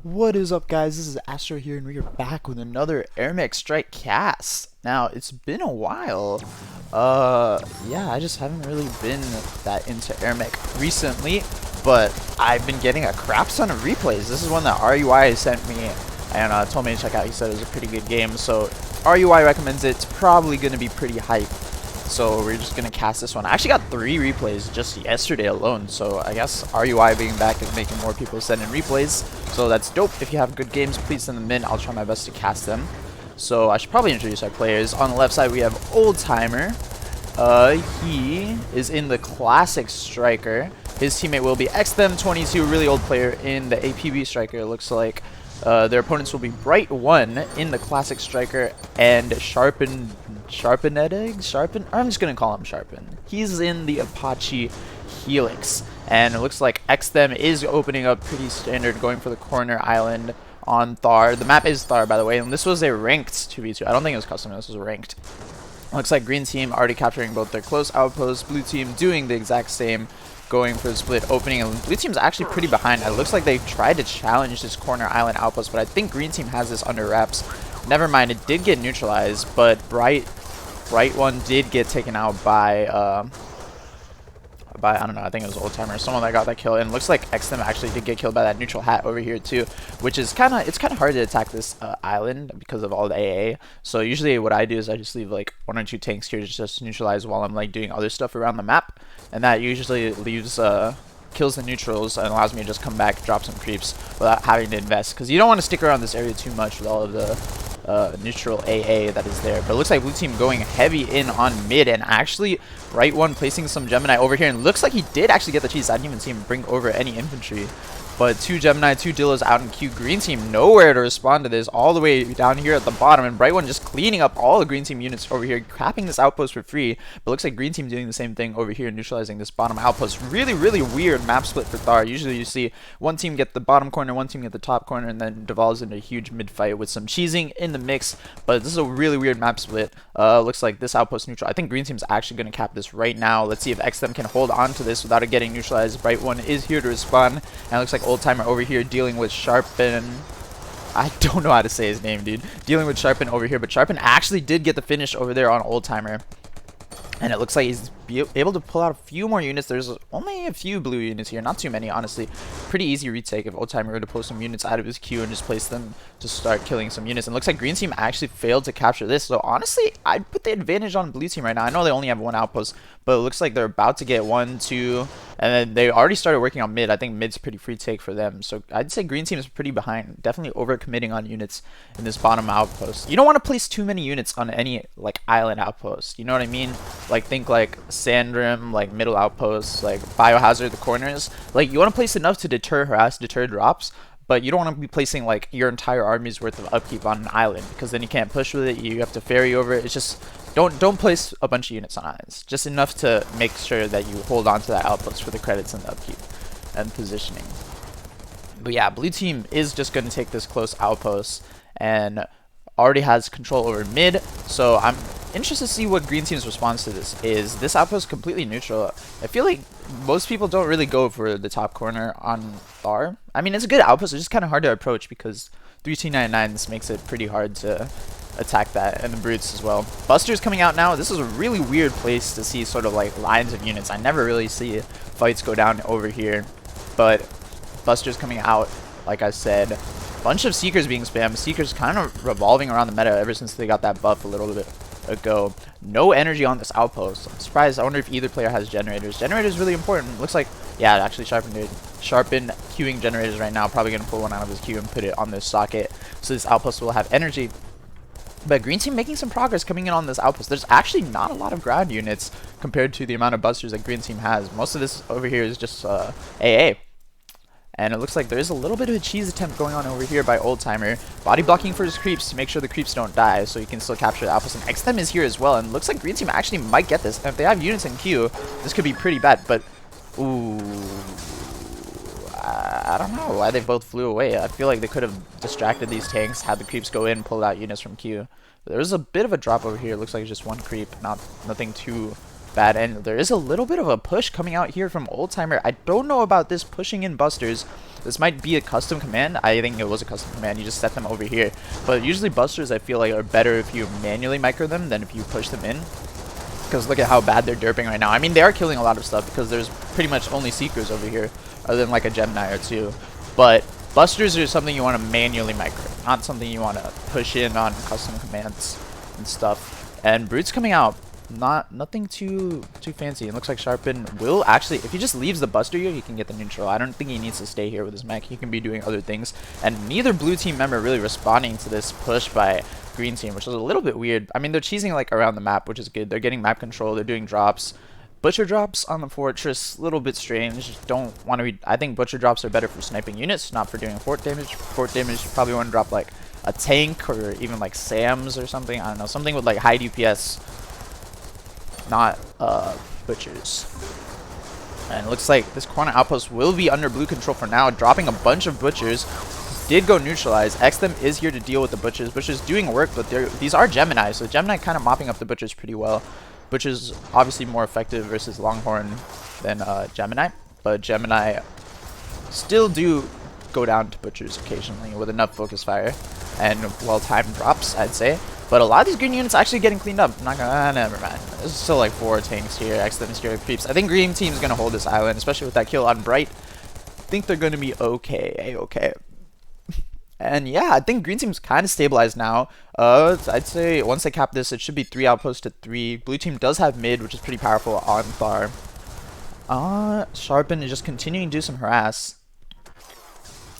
What is up, guys? This is Astro here, and we are back with another Airmech Strike cast. Now, it's been a while. Yeah, I just haven't really been that into Airmech recently, but I've been getting a crap ton of replays. This is one that areyouwhy sent me and told me to check out. He said it was a pretty good game, so areyouwhy recommends it. It's probably going to be pretty hype. So we're just going to cast this one. I actually got 3 replays just yesterday alone, so I guess areyouwhy being back is making more people send in replays. So that's dope. If you have good games, please send them in. I'll try my best to cast them. So I should probably introduce our players. On the left side, we have 2oldtimer. He is in the classic striker. His teammate will be xthem22, really old player in the APB striker, it looks like. Their opponents will be BRYTONE in the classic striker and sharpenedegg. I'm just gonna call him Sharpen. He's in the Apache Helix, and it looks like xthem is opening up pretty standard, going for the corner island on Thar. The map is Thar, by the way, and this was a ranked 2v2. I don't think it was custom. This was ranked. Looks like green team already capturing both their close outposts. Blue team doing the exact same, going for the split opening, and blue team's actually pretty behind. It looks like they tried to challenge this corner island outpost, but I think green team has this under wraps. Never mind, it did get neutralized, but bright one did get taken out by I don't know, I think it was 2oldtimer, someone that got that kill, and it looks like xthem actually did get killed by that neutral hat over here too, which is kind of hard to attack this island because of all the AA. So usually what I do is I just leave like 1 or 2 tanks here just to neutralize while I'm like doing other stuff around the map, and that usually leaves kills the neutrals and allows me to just come back, drop some creeps without having to invest, because you don't want to stick around this area too much with all of the neutral AA that is there. But it looks like blue team going heavy in on mid, and actually right one placing some Gemini over here, and looks like he did actually get the cheese. I didn't even see him bring over any infantry, but 2 Gemini, 2 Dillos out in queue. Green team nowhere to respond to this, all the way down here at the bottom, and bright one just cleaning up all the green team units over here, capping this outpost for free. But looks like green team doing the same thing over here, neutralizing this bottom outpost. Really weird map split for Thar. Usually you see one team get the bottom corner, one team get the top corner, and then devolves into a huge mid fight with some cheesing in the mix. But this is a really weird map split. Looks like this outpost neutral. I think green team's actually going to cap this right now. Let's see if xthem can hold on to this without it getting neutralized. Bright one is here to respond, and it looks like 2oldtimer over here dealing with Sharpen. I don't know how to say his name, dude. Dealing with Sharpen over here, but Sharpen actually did get the finish over there on 2oldtimer. And it looks like he's able to pull out a few more units. There's only a few blue units here, not too many, honestly. Pretty easy retake if 2oldtimer were to pull some units out of his queue and just place them to start killing some units. And it looks like green team actually failed to capture this. So honestly, I'd put the advantage on blue team right now. I know they only have 1 outpost, but it looks like they're about to get 1, 2, and then they already started working on mid. I think mid's pretty free take for them. So I'd say green team is pretty behind. Definitely overcommitting on units in this bottom outpost. You don't want to place too many units on any like island outpost. You know what I mean? Like think like Sandrim, like middle outposts, like biohazard the corners. Like you want to place enough to deter harass, deter drops, but you don't want to be placing like your entire army's worth of upkeep on an island, because then you can't push with it. You have to ferry over it. It's just don't place a bunch of units on islands. Just enough to make sure that you hold on to that outpost for the credits and the upkeep and positioning. But yeah, blue team is just going to take this close outpost and already has control over mid. So I'm interested to see what green team's response to this is. This outpost completely neutral. I feel like most people don't really go for the top corner on Thar. I mean, it's a good outpost. It's just kind of hard to approach because 3299, this makes it pretty hard to attack that, and the brutes as well. Buster's coming out now. This is a really weird place to see sort of like lines of units. I never really see fights go down over here, but Buster's coming out, like I said. Bunch of Seekers being spammed. Seekers kind of revolving around the meta ever since they got that buff a little bit ago. No energy on this outpost. I'm surprised. I wonder if either player has generators. Generators really important. Looks like, yeah, actually Sharpen queuing generators right now. Probably going to pull one out of his queue and put it on this socket, so this outpost will have energy. But green team making some progress coming in on this outpost. There's actually not a lot of ground units compared to the amount of busters that green team has. Most of this over here is just AA. And it looks like there is a little bit of a cheese attempt going on over here by 2oldtimer. Body blocking for his creeps to make sure the creeps don't die, so he can still capture the outpost. And xthem is here as well, and it looks like green team actually might get this. And if they have units in queue, this could be pretty bad. But, ooh, I don't know why they both flew away. I feel like they could have distracted these tanks, had the creeps go in, pulled out units from queue. There was a bit of a drop over here. It looks like it's just 1 creep, nothing too bad. And there is a little bit of a push coming out here from Oldtimer. I don't know about this pushing in busters. This might be a custom command. I think it was a custom command. You just set them over here. But usually busters, I feel like, are better if you manually micro them than if you push them in. Because look at how bad they're derping right now. I mean, they are killing a lot of stuff because there's pretty much only Seekers over here, other than like a Gemini or two. But busters are something you want to manually micro, not something you want to push in on custom commands and stuff. And Brute's coming out. Nothing too fancy. It looks like Sharpen will actually, if he just leaves the buster here, he can get the neutral. I don't think he needs to stay here with his mech. He can be doing other things. And neither blue team member really responding to this push by green team, which is a little bit weird. I mean, they're cheesing like around the map, which is good. They're getting map control. They're doing drops. Butcher drops on the fortress, a little bit strange. Don't want to be, I think butcher drops are better for sniping units, not for doing fort damage. Fort damage, you probably want to drop like a tank or even like SAMs or something. I don't know, something with like high DPS. Not butchers. And it looks like this corner outpost will be under blue control for now, dropping a bunch of butchers. Did go neutralize. xthem is here to deal with the butchers. Butchers doing work, but these are Gemini, so Gemini kind of mopping up the butchers pretty well. Butchers obviously more effective versus Longhorn than Gemini, but Gemini still do go down to butchers occasionally with enough focus fire and well-timed drops, I'd say. But a lot of these green units actually getting cleaned up. Not gonna, never mind. There's still like 4 tanks here. xthem is here creeps. I think green team's gonna hold this island, especially with that kill on Bright. I think they're gonna be okay, okay. And yeah, I think green team's kind of stabilized now. I'd say once they cap this, it should be 3 outposts to 3. Blue team does have mid, which is pretty powerful on Thar. Sharpen is just continuing to do some harass.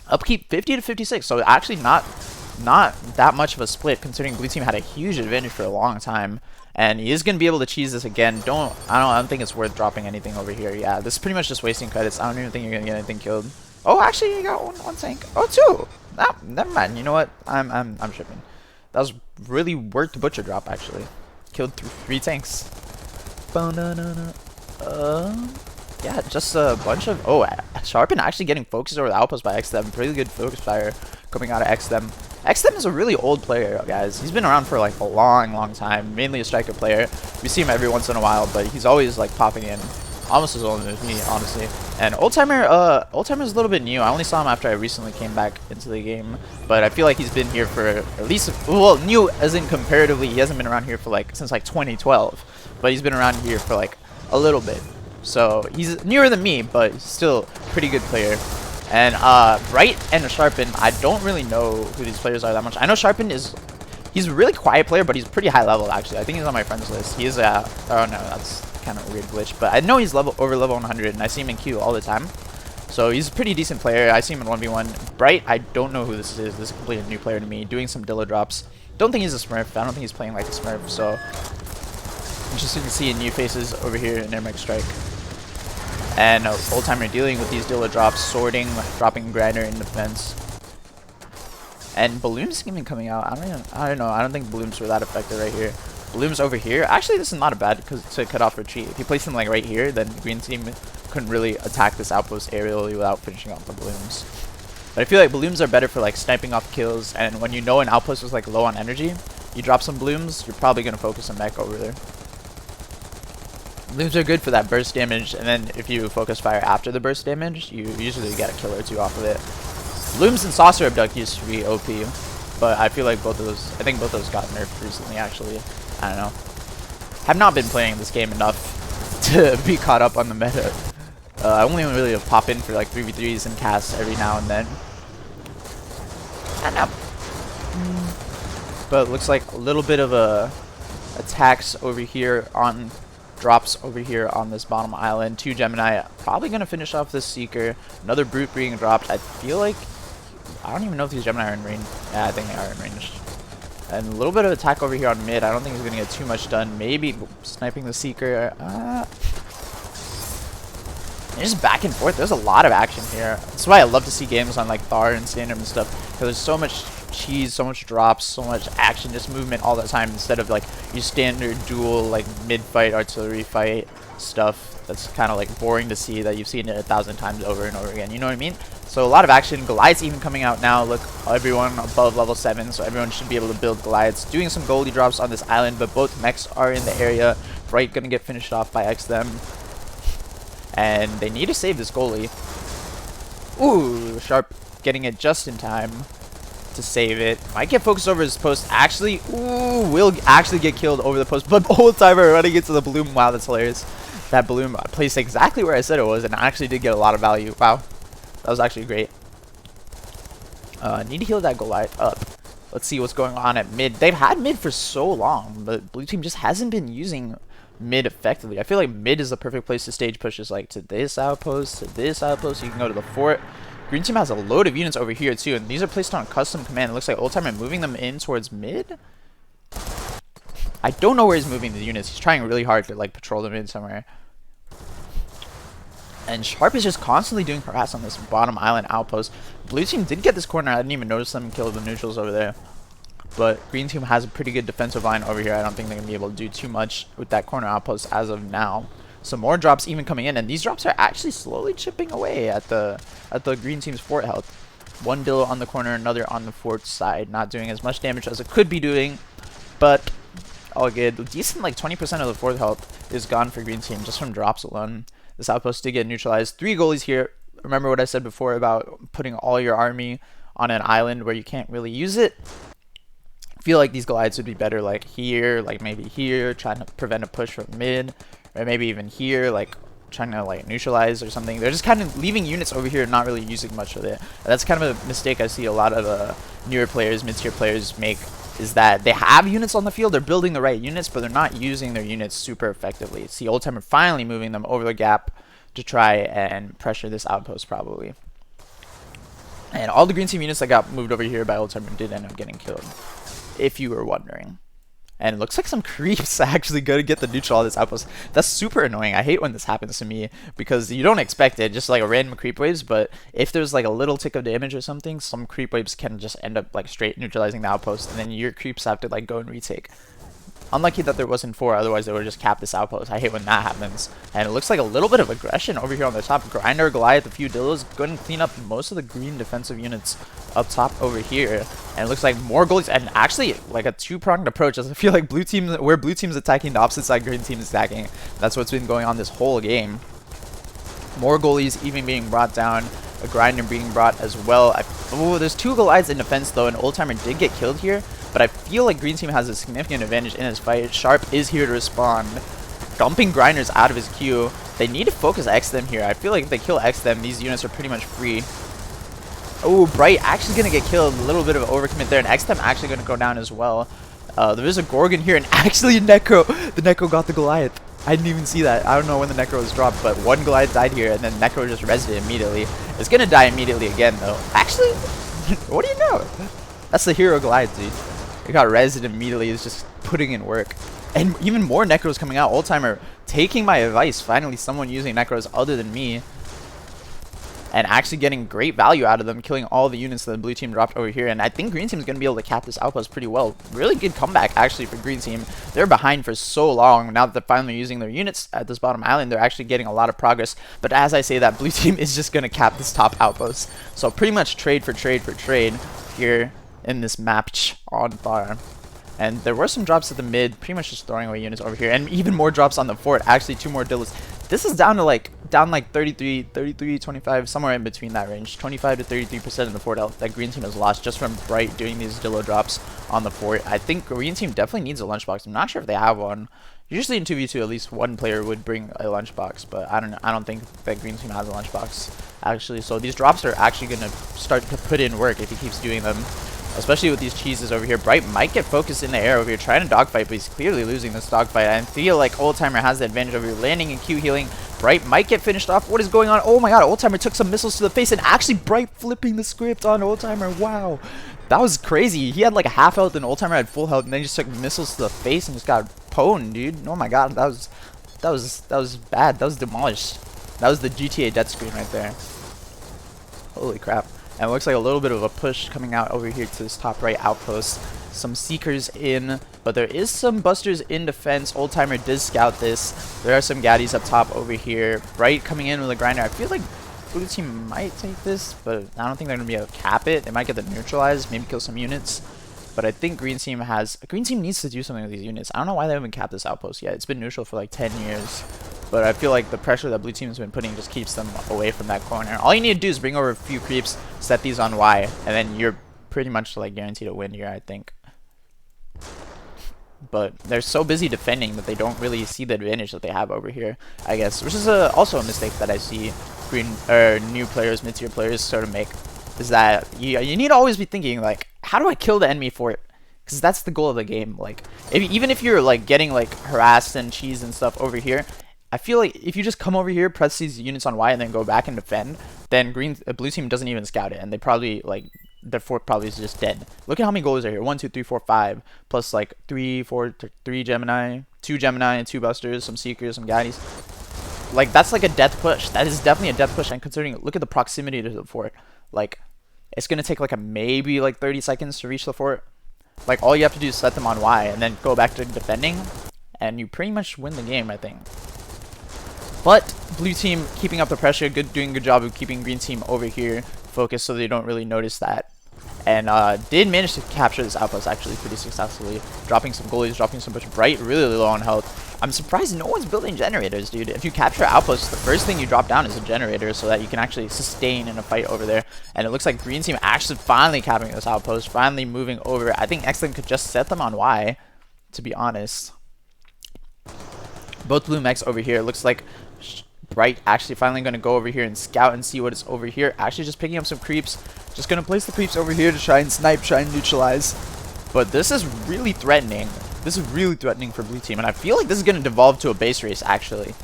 Upkeep 50 to 56, so actually not that much of a split considering blue team had a huge advantage for a long time. And he is going to be able to cheese this again. I don't think it's worth dropping anything over here. Yeah, this is pretty much just wasting credits. I don't even think you're going to get anything killed. Oh, actually, you got one tank. Oh, 2. Ah, never mind. You know what? I'm tripping. That was really worth the butcher drop, actually. Killed 3 tanks. Yeah, just a bunch of... Oh, Sharpen actually getting focused over the outpost by xthem. Really good focus fire coming out of xthem. xthem is a really old player, guys. He's been around for like a long time. Mainly a striker player. We see him every once in a while, but he's always like popping in. Almost as old as me, honestly. And Oldtimer is a little bit new. I only saw him after I recently came back into the game, but I feel like he's been here for at least, well, new as in comparatively. He hasn't been around here for like since like 2012, but he's been around here for like a little bit. So he's newer than me, but he's still a pretty good player. And Bright and Sharpen, I don't really know who these players are that much. I know Sharpen he's a really quiet player, but he's pretty high level actually. I think he's on my friends list. He is oh no, that's kind of a weird glitch, but I know he's over level 100 and I see him in queue all the time, so he's a pretty decent player. I see him in 1v1. Bright, I don't know who this is. This is a completely new player to me, doing some Dilla drops. Don't think he's a smurf. I don't think he's playing like a smurf, so interesting to see new faces over here in Airmech Strike. And Oldtimer dealing with these Dilla drops, sorting, dropping grinder in defense. And Balloon's even coming out. I don't know. I don't think Balloons were that effective right here. Bloom's over here. Actually, this is not a bad to cut off retreat. If you place him like right here, then green team couldn't really attack this outpost aerially without finishing off the balloons. But I feel like balloons are better for like sniping off kills, and when you know an outpost is like low on energy, you drop some blooms, you're probably gonna focus a mech over there. Blooms are good for that burst damage, and then if you focus fire after the burst damage, you usually get a kill or 2 off of it. Blooms and Saucer Abduct used to be OP, but I feel like both of those, I think both of those got nerfed recently actually. I don't know. Have not been playing this game enough to be caught up on the meta. I only really pop in for like 3v3s and casts every now and then. I don't know. But it looks like a little bit of attacks over here on drops over here on this bottom island. 2 Gemini probably gonna finish off this Seeker. Another Brute being dropped. I feel like I don't even know if these Gemini are in range. Yeah, I think they are in range. And a little bit of attack over here on mid. I don't think he's gonna get too much done. Maybe sniping the Seeker. Just back and forth. There's a lot of action here. That's why I love to see games on like Thar and Standard and stuff, because there's so much cheese, so much drops, so much action, just movement all the time, instead of like your standard duel like mid fight artillery fight. stuff that's kind of like boring to see, that you've seen it 1,000 times over and over again, you know what I mean? So a lot of action. Goliaths even coming out now. Look, everyone above level 7, so everyone should be able to build Goliaths. Doing some Goldie drops on this island, but both mechs are in the area. Bright gonna get finished off by xthem. And they need to save this goalie. Ooh, Sharp getting it just in time to save it. Might get focused over his post. Actually, ooh, will actually get killed over the post. But Old-Timer running into the bloom. Wow, that's hilarious. That bloom placed exactly where I said it was, and I actually did get a lot of value. Wow. That was actually great. Need to heal that Goliath up. Let's see what's going on at mid. They've had mid for so long, but blue team just hasn't been using mid effectively. I feel like mid is the perfect place to stage pushes, like to this outpost, to this outpost. You can go to the fort. Green team has a load of units over here too, and these are placed on custom command. It looks like Old-Timer moving them in towards mid. I don't know where he's moving the units. He's trying really hard to like patrol them in somewhere. And Sharp is just constantly doing harass on this bottom island outpost. Blue team did get this corner. I didn't even notice them kill the neutrals over there. But green team has a pretty good defensive line over here. I don't think they're going to be able to do too much with that corner outpost as of now. Some more drops even coming in. And these drops are actually slowly chipping away at the green team's fort health. One Dillo on the corner, another on the fort side. Not doing as much damage as it could be doing. But all good. Decent, like 20% of the fort health is gone for green team just from drops alone. This outpost did get neutralized. 3 goalies here. Remember what I said before about putting all your army on an island where you can't really use it? I feel like these Goliaths would be better like here, like maybe here, trying to prevent a push from mid, or maybe even here, like trying to like neutralize or something. They're just kind of leaving units over here and not really using much of it. And that's kind of a mistake I see a lot of newer players, mid-tier players make, is that they have units on the field, they're building the right units, but they're not using their units super effectively. See Old-Timer finally moving them over the gap to try and pressure this outpost probably. And all the green team units that got moved over here by Old-Timer did end up getting killed, if you were wondering. And it looks like some creeps actually go to get the neutral on this outpost. That's super annoying. I hate when this happens to me because you don't expect it, just like a random creep waves. But if there's like a little tick of damage or something, some creep waves can just end up like straight neutralizing the outpost, and then your creeps have to like go and retake. Unlucky that there wasn't 4, otherwise they would just cap this outpost. I hate when that happens. And it looks like a little bit of aggression over here on the top. Grinder, Goliath, a few Dillos, go and clean up most of the green defensive units up top over here. And it looks like more goalies, and actually like a 2-pronged approach. I feel like blue teams, where blue team's attacking, the opposite side green team is attacking. That's what's been going on this whole game. More goalies even being brought down. A Grinder being brought as well. Oh, there's 2 Goliaths in defense though, and Old-Timer did get killed here. But I feel like green team has a significant advantage in this fight. Sharp is here to respond, dumping Grinders out of his queue. They need to focus xthem here. I feel like if they kill xthem, these units are pretty much free. Oh, Bright actually going to get killed. A little bit of overcommit there, and xthem actually going to go down as well. There is a Gorgon here, and actually Necro. The Necro got the Goliath. I didn't even see that. I don't know when the Necro was dropped, but 1 Goliath died here, and then Necro just rezzed it immediately. It's going to die immediately again, though. Actually, what do you know? That's the hero Goliath, dude. It got rezzed immediately. It's just putting in work. And even more Necros coming out. Old-Timer taking my advice. Finally, someone using Necros other than me. And actually getting great value out of them, killing all the units that the blue team dropped over here. And I think green team is going to be able to cap this outpost pretty well. Really good comeback, actually, for green team. They're behind for so long. Now that they're finally using their units at this bottom island, they're actually getting a lot of progress. But as I say that, blue team is just going to cap this top outpost. So pretty much trade for trade for trade here in this match on fire. And there were some drops at the mid, pretty much just throwing away units over here, and even more drops on the fort. Actually 2 more Dillos. This is down like 33, 25, somewhere in between that range. 25 to 33% of the fort health that green team has lost just from Bright doing these Dillo drops on the fort. I think green team definitely needs a lunchbox. I'm not sure if they have one. Usually in 2v2 at least one player would bring a lunchbox, but I don't think that green team has a lunchbox actually. So these drops are actually going to start to put in work if he keeps doing them. Especially with these cheeses over here. Bright might get focused in the air over here, trying to dogfight, but he's clearly losing this dogfight. I feel like Old-Timer has the advantage over here, landing and Q healing. Bright might get finished off. What is going on? Oh my god, Old-Timer took some missiles to the face, and actually Bright flipping the script on Old-Timer. Wow. That was crazy. He had like a half health, and Old-Timer had full health, and then he just took missiles to the face and just got pwned, dude. Oh my god, that was bad. That was demolished. That was the GTA death screen right there. Holy crap. And it looks like a little bit of a push coming out over here to this top right outpost. Some Seekers in But there is some busters in defense. Old-timer did scout this. There are some gaddies up top over here. Bright coming in with a grinder. I feel like blue team might take this, but I don't think they're going to be able to cap it. They might get the neutralized, maybe kill some units. But I think green team needs to do something with these units. I don't know why they haven't capped this outpost yet. It's been neutral for like 10 years. But I feel like the pressure that blue team has been putting just keeps them away from that corner. All you need to do is bring over a few creeps, set these on Y, and then you're pretty much like guaranteed to win here, I think. But they're so busy defending that they don't really see the advantage that they have over here, I guess. Which is also a mistake that I see new players, mid-tier players sort of make. Is that you need to always be thinking, like, how do I kill the enemy for it? Because that's the goal of the game. Like, even if you're like getting like harassed and cheese and stuff over here, I feel like if you just come over here, press these units on Y, and then go back and defend, then blue team doesn't even scout it, and they probably like their fort probably is just dead. Look at how many goals are here: 1, 2, 3, 4, 5, plus like 3 Gemini, 2 Gemini, and 2 busters, some seekers, some gaddies. Like that's like a death push. That is definitely a death push. And considering, look at the proximity to the fort. Like it's gonna take like maybe like 30 seconds to reach the fort. Like all you have to do is set them on Y, and then go back to defending, and you pretty much win the game, I think. But blue team keeping up the pressure, doing a good job of keeping green team over here focused so they don't really notice that. And did manage to capture this outpost actually pretty successfully, dropping some goalies, dropping some push. Bright really low on health. I'm surprised no one's building generators, dude. If you capture outposts, the first thing you drop down is a generator so that you can actually sustain in a fight over there. And it looks like green team actually finally capturing this outpost, finally moving over. I think xthem could just set them on Y, to be honest. Both blue mechs over here. It looks like Bright actually finally going to go over here and scout and see what is over here. Actually just picking up some creeps. Just going to place the creeps over here to try and snipe, try and neutralize. But this is really threatening. This is really threatening for blue team. And I feel like this is going to devolve to a base race, actually.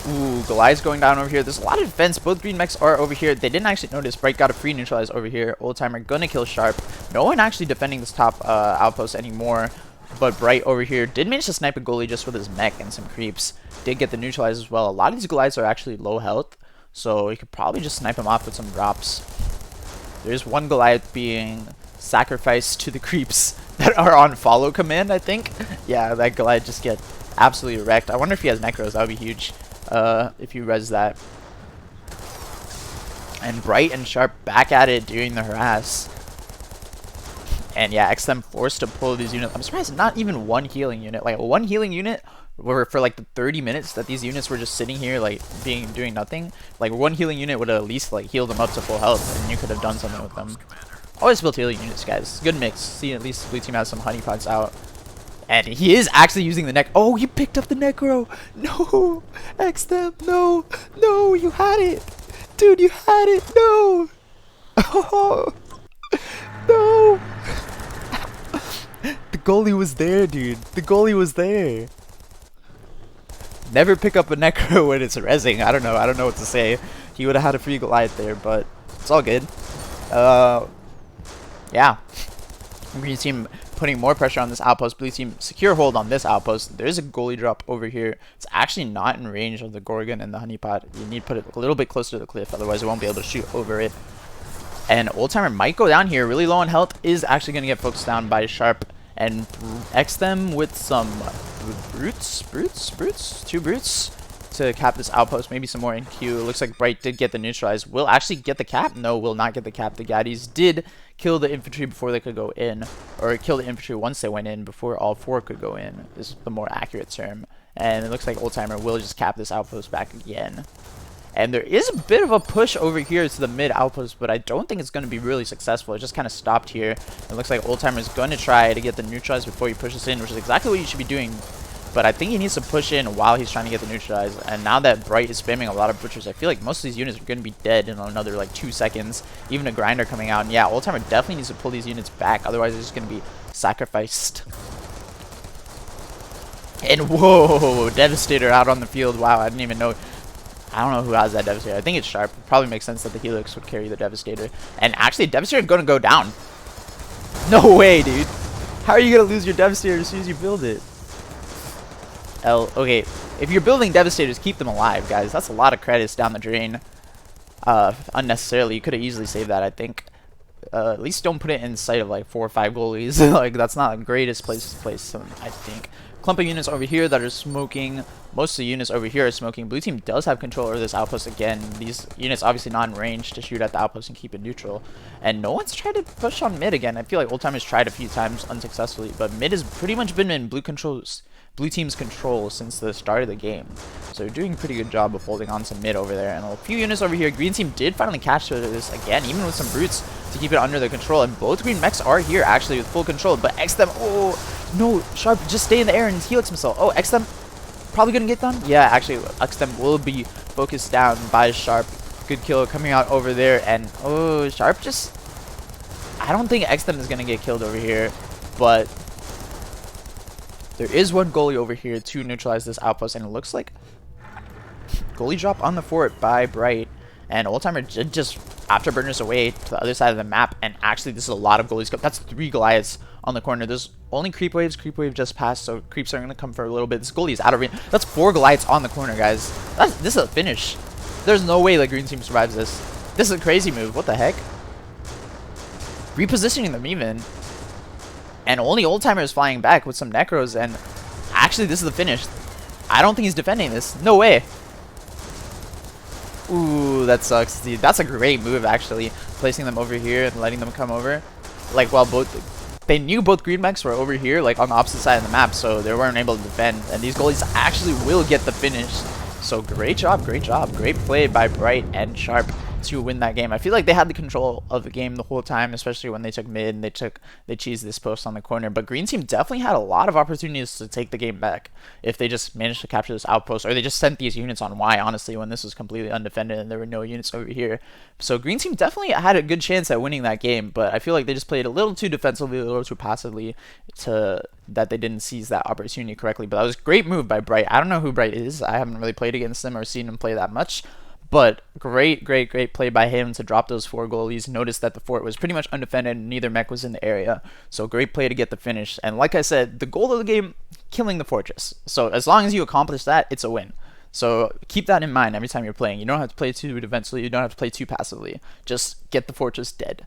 Ooh, Goliath's going down over here. There's a lot of defense. Both green mechs are over here. They didn't actually notice. Bright got a free neutralize over here. Old-timer going to kill Sharp. No one actually defending this top outpost anymore. But Bright over here did manage to snipe a goalie just with his mech and some creeps. Did get the neutralize as well. A lot of these Goliaths are actually low health, so you could probably just snipe them off with some drops. There's one Goliath being sacrificed to the creeps that are on follow command, I think. Yeah, that Goliath just get absolutely wrecked. I wonder if he has necros. That would be huge if you res that. And Bright and Sharp back at it doing the harass. And yeah, xthem forced to pull these units. I'm surprised not even one healing unit. Like one healing unit for like the 30 minutes that these units were just sitting here like doing nothing. Like one healing unit would have at least like healed them up to full health, and you could have done something with them. Always build healing units, guys. Good mix. See, at least blue team has some honeypots out. And he is actually using the neck. Oh, he picked up the necro. No, xthem, no, no, you had it, dude. You had it. No. Oh, no. The goalie was there, dude. The goalie was there. Never pick up a necro when it's rezzing. I don't know. I don't know what to say. He would have had a free Goliath there, but it's all good. Yeah. Green team putting more pressure on this outpost. Blue team secure hold on this outpost. There's a goalie drop over here. It's actually not in range of the Gorgon and the honeypot. You need to put it a little bit closer to the cliff, otherwise it won't be able to shoot over it. And Old-timer might go down here. Really low on health. Is actually going to get focused down by Sharp. And xthem with some two brutes to cap this outpost. Maybe some more in queue. It looks like Bright did get the neutralize. Will actually get the cap? No, will not get the cap. The gaddies did kill the infantry before they could go in. Or kill the infantry once they went in before all 4 could go in. This is the more accurate term. And it looks like Old-timer will just cap this outpost back again. And there is a bit of a push over here to the mid outpost, but I don't think it's going to be really successful. It just kind of stopped here. It looks like Old-timer is going to try to get the neutralize before he pushes in, which is exactly what you should be doing. But I think he needs to push in while he's trying to get the neutralize. And now that Bright is spamming a lot of butchers, I feel like most of these units are going to be dead in another like 2 seconds. Even a grinder coming out. And yeah, Old-timer definitely needs to pull these units back. Otherwise, they're just going to be sacrificed. And whoa, Devastator out on the field. Wow, I didn't even know. I don't know who has that Devastator. I think it's Sharp. It probably makes sense that the Helix would carry the Devastator. And actually, Devastator is going to go down. No way, dude. How are you going to lose your Devastator as soon as you build it? Okay, if you're building Devastators, keep them alive, guys. That's a lot of credits down the drain. Unnecessarily. You could have easily saved that, I think. at least don't put it in sight of like 4 or 5 goalies. Like that's not the greatest place to place them, I think. Clump of units over here that are smoking. Most of the units over here are smoking. Blue team does have control over this outpost again. These units obviously not in range to shoot at the outpost and keep it neutral. And no one's tried to push on mid again. I feel like old-timers tried a few times unsuccessfully, but mid has pretty much been in blue team's control since the start of the game. So they're doing a pretty good job of holding on to mid over there. And a few units over here. Green team did finally catch this again, even with some brutes to keep it under their control. And both green mechs are here actually with full control. But xthem, oh no, Sharp just stay in the air and helix himself. Oh, xthem probably gonna get done. Yeah, actually xthem will be focused down by Sharp. Good kill coming out over there. And oh, Sharp just, I don't think xthem is gonna get killed over here, but there is one goalie over here to neutralize this outpost, and it looks like goalie drop on the fort by Bright. And old-timer did just afterburners away to the other side of the map, and actually this is a lot of goalies. That's 3 Goliaths on the corner. There's only creep waves. Creep wave just passed, so creeps are going to come for a little bit. This goalie is out of range. That's 4 Goliaths on the corner, guys. This is a finish. There's no way the green team survives this. This is a crazy move. What the heck? Repositioning them even. And only old-timer is flying back with some necros, and actually this is the finish. I don't think he's defending this. No way. Ooh, that sucks, dude. That's a great move, actually. Placing them over here and letting them come over. Like, while they knew both green mechs were over here, like on the opposite side of the map, so they weren't able to defend. And these goalies actually will get the finish. So great job, great job. Great play by Bright and Sharp to win that game. I feel like they had the control of the game the whole time, especially when they took mid and they cheesed this post on the corner. But green team definitely had a lot of opportunities to take the game back if they just managed to capture this outpost, or they just sent these units on Y, honestly, when this was completely undefended and there were no units over here. So green team definitely had a good chance at winning that game, but I feel like they just played a little too defensively, a little too passively, that they didn't seize that opportunity correctly. But that was a great move by Bright. I don't know who Bright is. I haven't really played against them or seen him play that much. But great play by him to drop those 4 goalies. Notice that the fort was pretty much undefended and neither mech was in the area. So great play to get the finish. And like I said, the goal of the game, killing the fortress. So as long as you accomplish that, it's a win. So keep that in mind every time you're playing. You don't have to play too defensively. You don't have to play too passively. Just get the fortress dead.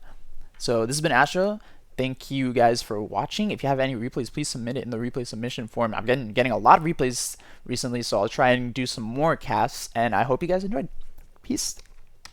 So this has been Astro. Thank you guys for watching. If you have any replays, please submit it in the replay submission form. I'm getting a lot of replays recently, so I'll try and do some more casts. And I hope you guys enjoyed. Peace.